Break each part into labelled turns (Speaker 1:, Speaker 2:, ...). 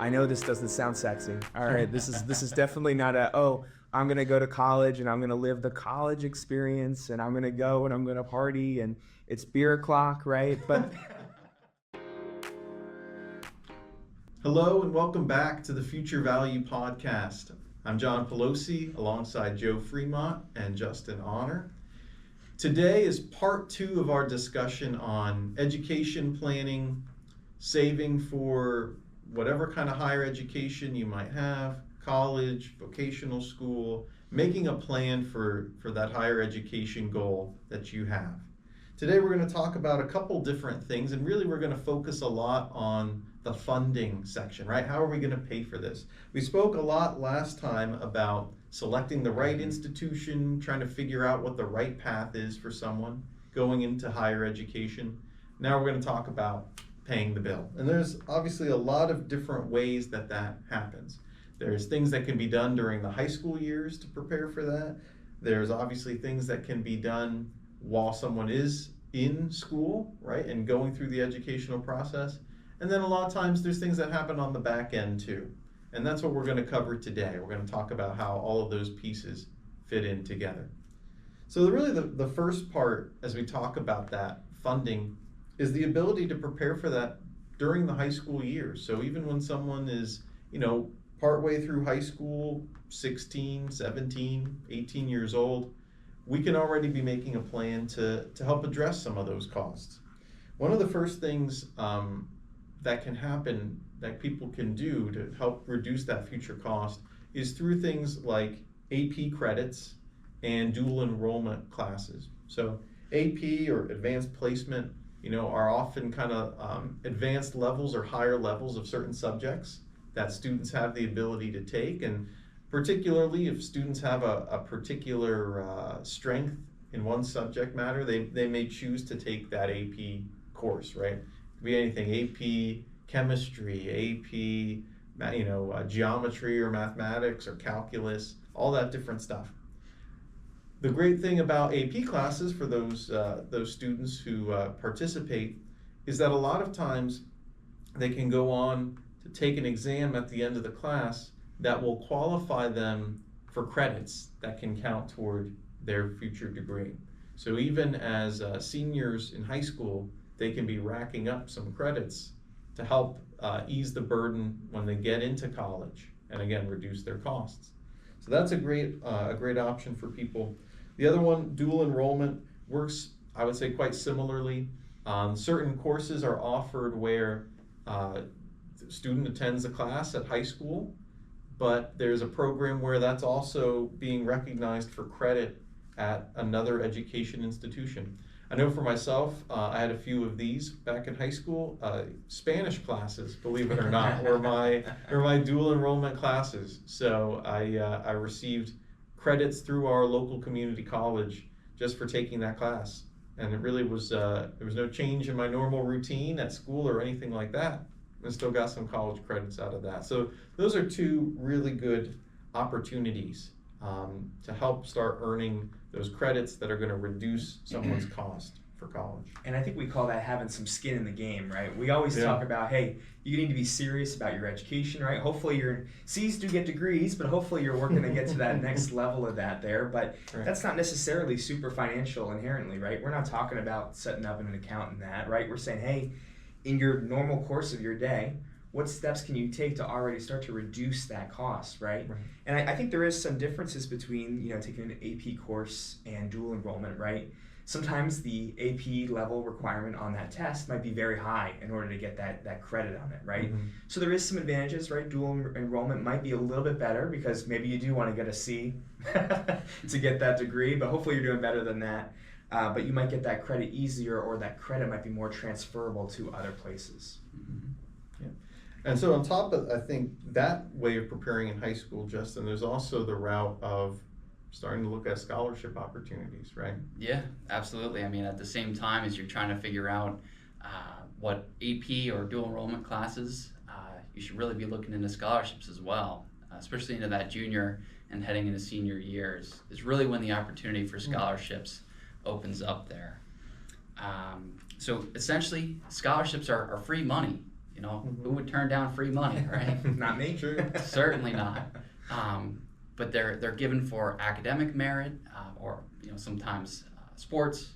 Speaker 1: I know this doesn't sound sexy. All right, this is definitely not I'm gonna go to college and I'm gonna live the college experience and I'm gonna go and I'm gonna party and it's beer o'clock, right? But
Speaker 2: hello and welcome back to the Future Value Podcast. I'm John Pellosie alongside Joe Freemont and Justin Ahner. Today is part 2 of our discussion on education planning, saving for whatever kind of higher education you might have, college, vocational school, making a plan for that higher education goal that you have. Today we're going to talk about a couple different things, and really we're going to focus a lot on the funding section, right? How are we going to pay for this? We spoke a lot last time about selecting the right institution, trying to figure out what the right path is for someone going into higher education. Now we're going to talk about paying the bill. And there's obviously a lot of different ways that happens. There's things that can be done during the high school years to prepare for that. There's obviously things that can be done while someone is in school, right, and going through the educational process. And then a lot of times there's things that happen on the back end too. And that's what we're going to cover today. We're going to talk about how all of those pieces fit in together. So really the first part, as we talk about that funding, is the ability to prepare for that during the high school years. So even when someone is, partway through high school, 16, 17, 18 years old, we can already be making a plan to help address some of those costs. One of the first things that can happen, that people can do to help reduce that future cost, is through things like AP credits and dual enrollment classes. So AP, or advanced placement, are often kind of advanced levels or higher levels of certain subjects that students have the ability to take, and particularly if students have a particular strength in one subject matter, they may choose to take that AP course, right? It could be anything, AP chemistry, AP geometry or mathematics or calculus, all that different stuff. The great thing about AP classes for those students who participate is that a lot of times they can go on to take an exam at the end of the class that will qualify them for credits that can count toward their future degree. So even as seniors in high school, they can be racking up some credits to help ease the burden when they get into college, and again, reduce their costs. So that's a great option for people. The other one, dual enrollment, works, I would say, quite similarly. Certain courses are offered where the student attends a class at high school, but there's a program where that's also being recognized for credit at another education institution. I know for myself, I had a few of these back in high school. Spanish classes, believe it or not, were my dual enrollment classes. So I received credits through our local community college just for taking that class. And it really was, there was no change in my normal routine at school or anything like that. I still got some college credits out of that. So those are two really good opportunities to help start earning those credits that are going to reduce someone's cost for college.
Speaker 1: And I think we call that having some skin in the game, right? We always talk about, hey, you need to be serious about your education, right? Hopefully your C's do get degrees, but hopefully you're working to get to that next level of that there. But that's not necessarily super financial inherently, right? We're not talking about setting up an account in that, right? We're saying, hey, in your normal course of your day, what steps can you take to already start to reduce that cost, right? And I think there is some differences between, taking an AP course and dual enrollment, right? Sometimes the AP level requirement on that test might be very high in order to get that credit on it, right? So there is some advantages, right? Dual enrollment might be a little bit better because maybe you do want to get a C to get that degree, but hopefully you're doing better than that. But you might get that credit easier, or that credit might be more transferable to other places.
Speaker 2: Yeah. And so on top of, I think, that way of preparing in high school, Justin, there's also the route of starting to look at scholarship opportunities, right?
Speaker 3: Yeah, absolutely. I mean, at the same time as you're trying to figure out what AP or dual enrollment classes, you should really be looking into scholarships as well, especially into that junior and heading into senior years. Is really when the opportunity for scholarships opens up there. So essentially, scholarships are free money. Who would turn down free money, right?
Speaker 1: Not me.
Speaker 2: True.
Speaker 3: Certainly not. But they're given for academic merit, or sometimes sports.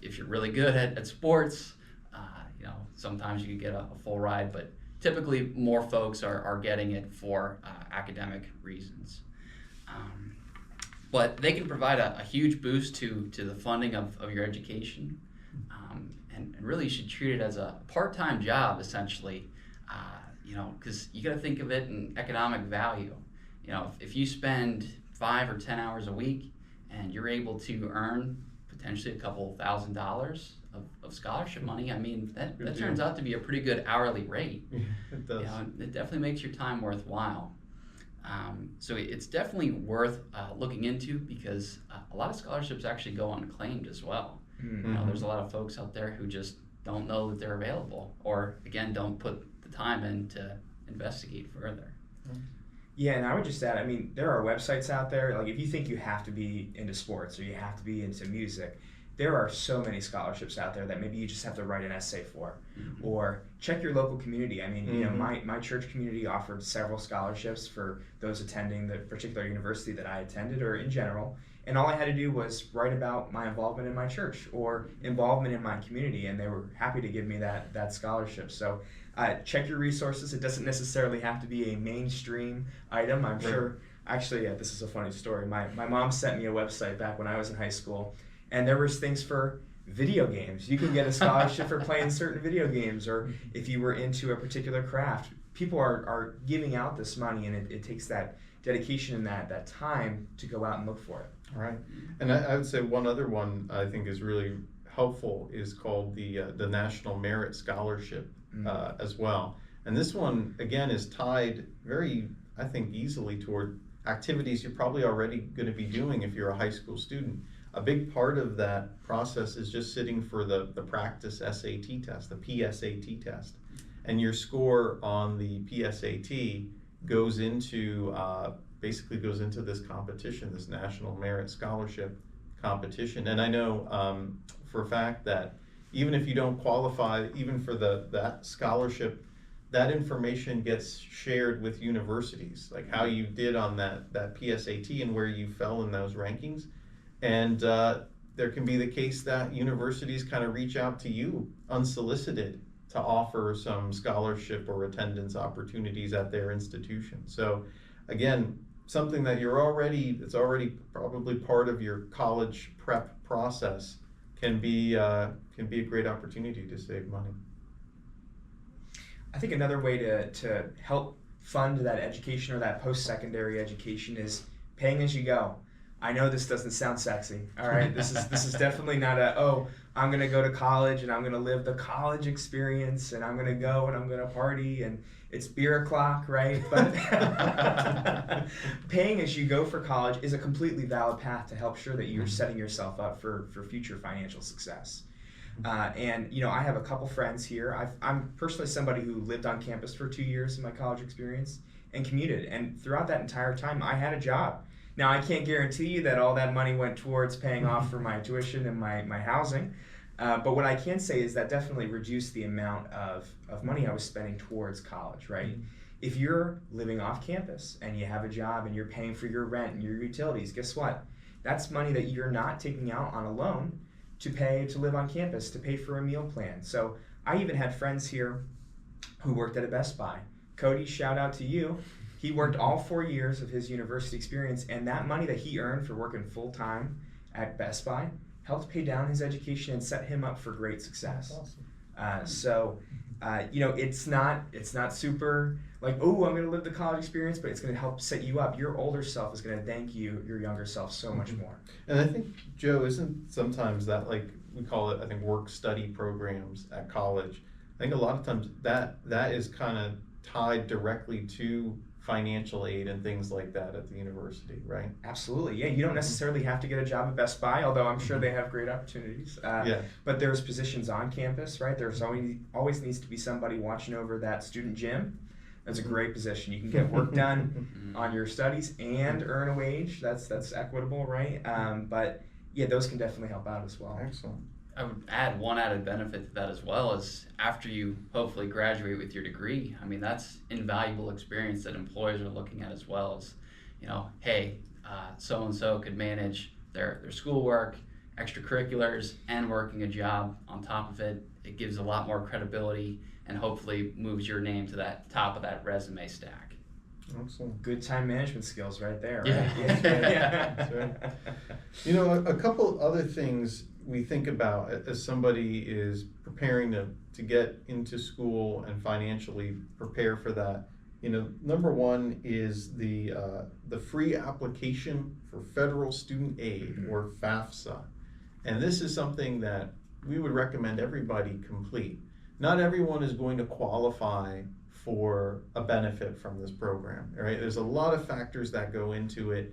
Speaker 3: If you're really good at sports, sometimes you get a full ride, but typically more folks are getting it for academic reasons. But they can provide a huge boost to the funding of your education. And really you should treat it as a part-time job, essentially, because you got to think of it in economic value. If you spend 5 or 10 hours a week and you're able to earn potentially a couple $1,000s of scholarship money, I mean, that turns out to be a pretty good hourly rate.
Speaker 2: Yeah, it does.
Speaker 3: It definitely makes your time worthwhile. So it's definitely worth looking into, because a lot of scholarships actually go unclaimed as well.
Speaker 1: Mm-hmm.
Speaker 3: There's a lot of folks out there who just don't know that they're available, or again, don't put the time in to investigate further.
Speaker 1: Yeah, and I would just add, I mean, there are websites out there, like if you think you have to be into sports or you have to be into music, there are so many scholarships out there that maybe you just have to write an essay for.
Speaker 3: Mm-hmm.
Speaker 1: Or check your local community. I mean, my church community offered several scholarships for those attending the particular university that I attended, or in general. And all I had to do was write about my involvement in my church or involvement in my community, and they were happy to give me that scholarship. So check your resources. It doesn't necessarily have to be a mainstream item. I'm sure, actually, this is a funny story. My mom sent me a website back when I was in high school, and there was things for video games. You can get a scholarship for playing certain video games, or if you were into a particular craft. People are giving out this money, and it takes that dedication and that time to go out and look for it.
Speaker 2: All right. And I would say one other one I think is really helpful is called the National Merit Scholarship as well. And this one, again, is tied very, I think, easily toward activities you're probably already going to be doing if you're a high school student. A big part of that process is just sitting for the practice SAT test, the PSAT test. And your score on the PSAT goes into basically goes into this competition, this National Merit Scholarship competition. And I know for a fact that even if you don't qualify, even for that scholarship, that information gets shared with universities, like how you did on that PSAT and where you fell in those rankings. And there can be the case that universities kind of reach out to you unsolicited to offer some scholarship or attendance opportunities at their institution. So again, something that it's already probably part of your college prep process can be a great opportunity to save money.
Speaker 1: I think another way to help fund that education or that post-secondary education is paying as you go. I know this doesn't sound sexy, all right? This is definitely not I'm going to go to college and I'm going to live the college experience and I'm going to go and I'm going to party and it's beer o'clock, right? But paying as you go for college is a completely valid path to help sure that you're setting yourself up for future financial success. And I have a couple friends here. I'm personally somebody who lived on campus for 2 years in my college experience and commuted. And throughout that entire time, I had a job. Now, I can't guarantee you that all that money went towards paying off for my tuition and my housing. But what I can say is that definitely reduced the amount of money I was spending towards college, right? Mm-hmm. If you're living off campus and you have a job and you're paying for your rent and your utilities, guess what? That's money that you're not taking out on a loan to pay to live on campus, to pay for a meal plan. So I even had friends here who worked at a Best Buy. Cody, shout out to you. He worked all 4 years of his university experience, and that money that he earned for working full-time at Best Buy helped pay down his education and set him up for great success. That's awesome. It's not super like, oh, I'm going to live the college experience, but it's going to help set you up. Your older self is going to thank you, your younger self, so much more.
Speaker 2: And I think, Joe, isn't sometimes that, like we call it, I think, work-study programs at college. I think a lot of times that is kind of tied directly to financial aid and things like that at the university, right?
Speaker 1: Absolutely, yeah. You don't necessarily have to get a job at Best Buy, although I'm sure they have great opportunities. But there's positions on campus, right? There's always needs to be somebody watching over that student gym. That's a great position. You can get work done on your studies and earn a wage. That's equitable, right? But yeah, those can definitely help out as well.
Speaker 2: Excellent.
Speaker 3: I would add one added benefit to that as well is after you hopefully graduate with your degree, I mean, that's invaluable experience that employers are looking at as well as, hey, so-and-so could manage their schoolwork, extracurriculars, and working a job on top of it. It gives a lot more credibility and hopefully moves your name to that top of that resume stack.
Speaker 2: Excellent.
Speaker 1: Good time management skills right there, right?
Speaker 3: Yeah.
Speaker 2: That's right. A couple other things we think about as somebody is preparing to get into school and financially prepare for that. Number one is the free application for federal student aid, or FAFSA. And this is something that we would recommend everybody complete. Not everyone is going to qualify for a benefit from this program, right? There's a lot of factors that go into it,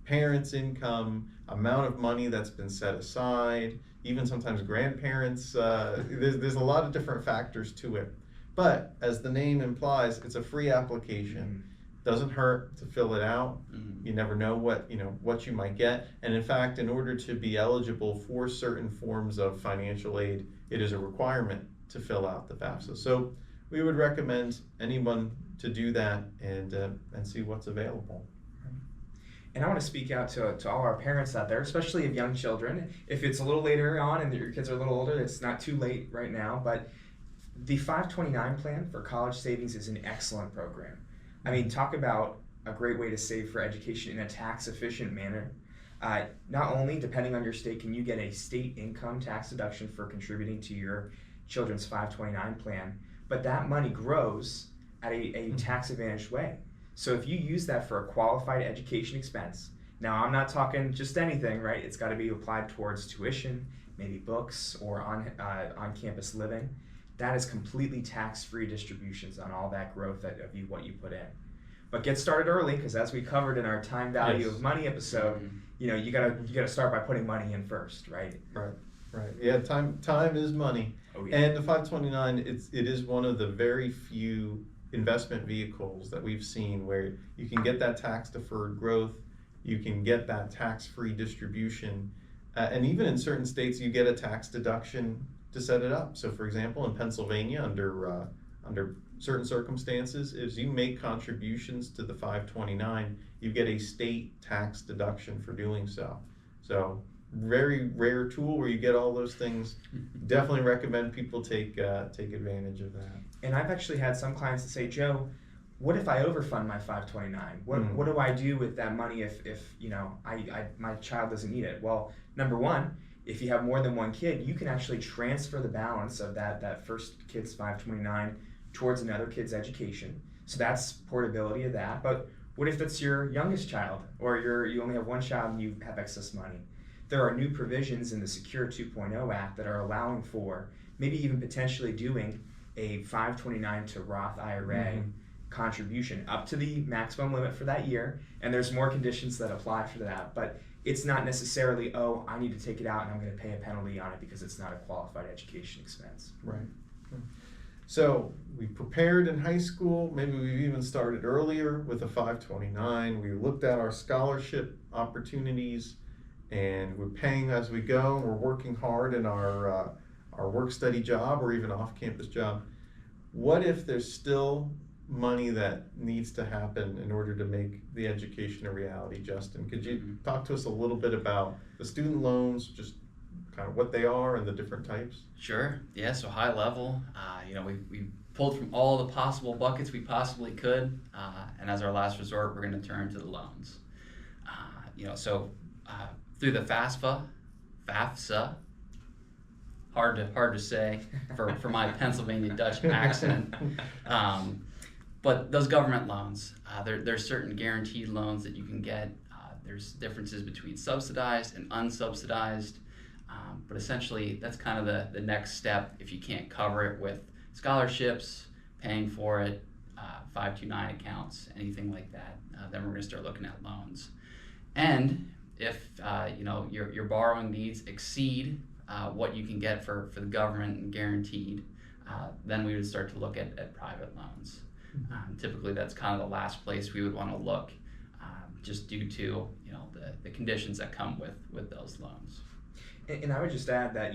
Speaker 2: parents' income, amount of money that's been set aside, even sometimes grandparents. There's a lot of different factors to it. But as the name implies, it's a free application. Doesn't hurt to fill it out. You never know what you might get. And in fact, in order to be eligible for certain forms of financial aid, it is a requirement to fill out the FAFSA. So we would recommend anyone to do that and see what's available.
Speaker 1: And I want to speak out to all our parents out there, especially of young children. If it's a little later on and your kids are a little older, it's not too late right now. But the 529 plan for college savings is an excellent program. I mean, talk about a great way to save for education in a tax-efficient manner. Not only, depending on your state, can you get a state income tax deduction for contributing to your children's 529 plan, but that money grows at a tax-advantaged way. So if you use that for a qualified education expense, now I'm not talking just anything, right? It's got to be applied towards tuition, maybe books, or on-campus living. That is completely tax-free distributions on all that growth of what you put in. But get started early, because as we covered in our time value of money episode, you gotta start by putting money in first, right?
Speaker 2: Right. Yeah, time is money.
Speaker 1: Oh, yeah.
Speaker 2: And the 529, it is one of the very few investment vehicles that we've seen where you can get that tax-deferred growth, you can get that tax-free distribution, and even in certain states you get a tax deduction to set it up. So for example, in Pennsylvania, under certain circumstances, if you make contributions to the 529, you get a state tax deduction for doing so. So very rare tool where you get all those things. Definitely recommend people take advantage of that.
Speaker 1: And I've actually had some clients that say, Joe, what if I overfund my 529? What do I do with that money if my child doesn't need it? Well, number one, if you have more than one kid, you can actually transfer the balance of that first kid's 529 towards another kid's education. So that's portability of that. But what if it's your youngest child, or you only have one child and you have excess money? There are new provisions in the Secure 2.0 Act that are allowing for maybe even potentially doing a 529 to Roth IRA contribution up to the maximum limit for that year. And there's more conditions that apply for that. But it's not necessarily, I need to take it out and I'm going to pay a penalty on it because it's not a qualified education expense.
Speaker 2: Right. So we prepared in high school, maybe we've even started earlier with a 529. We looked at our scholarship opportunities, and we're paying as we go. We're working hard in our work-study job or even off-campus job. What if there's still money that needs to happen in order to make the education a reality? Justin, could you talk to us a little bit about the student loans, just kind of what they are and the different types?
Speaker 3: Sure. Yeah. So high level, we pulled from all the possible buckets we possibly could, and as our last resort, we're going to turn to the loans. Through the FAFSA, hard to say for my Pennsylvania Dutch accent. But those government loans, there's certain guaranteed loans that you can get. There's differences between subsidized and unsubsidized. But essentially, that's kind of the next step. If you can't cover it with scholarships, paying for it, 529 accounts, anything like that, then we're going to start looking at loans. And if your borrowing needs exceed what you can get for the government and guaranteed, then we would start to look at private loans. Typically, that's kind of the last place we would want to look, just due to the conditions that come with those loans.
Speaker 1: And I would just add that,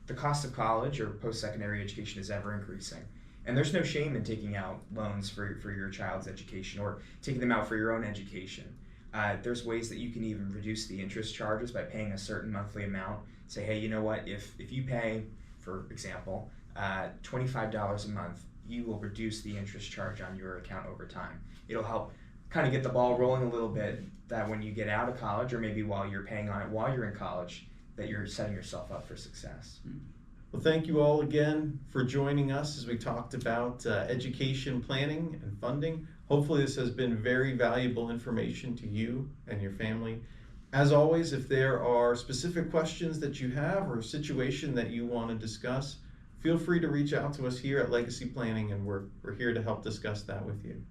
Speaker 1: the cost of college or post-secondary education is ever increasing. And there's no shame in taking out loans for your child's education or taking them out for your own education. There's ways that you can even reduce the interest charges by paying a certain monthly amount. Say, hey, you know what, if you pay, for example, $25 a month, you will reduce the interest charge on your account over time. It'll help kind of get the ball rolling a little bit, that when you get out of college, or maybe while you're paying on it while you're in college, that you're setting yourself up for success.
Speaker 2: Well, thank you all again for joining us as we talked about education planning and funding. Hopefully this has been very valuable information to you and your family. As always, if there are specific questions that you have or a situation that you want to discuss, feel free to reach out to us here at Legacy Planning, and we're here to help discuss that with you.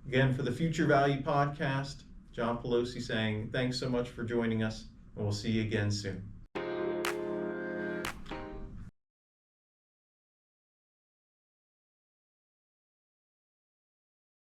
Speaker 2: Again, for the Future Value Podcast, John Pellosie saying thanks so much for joining us, and we'll see you again soon.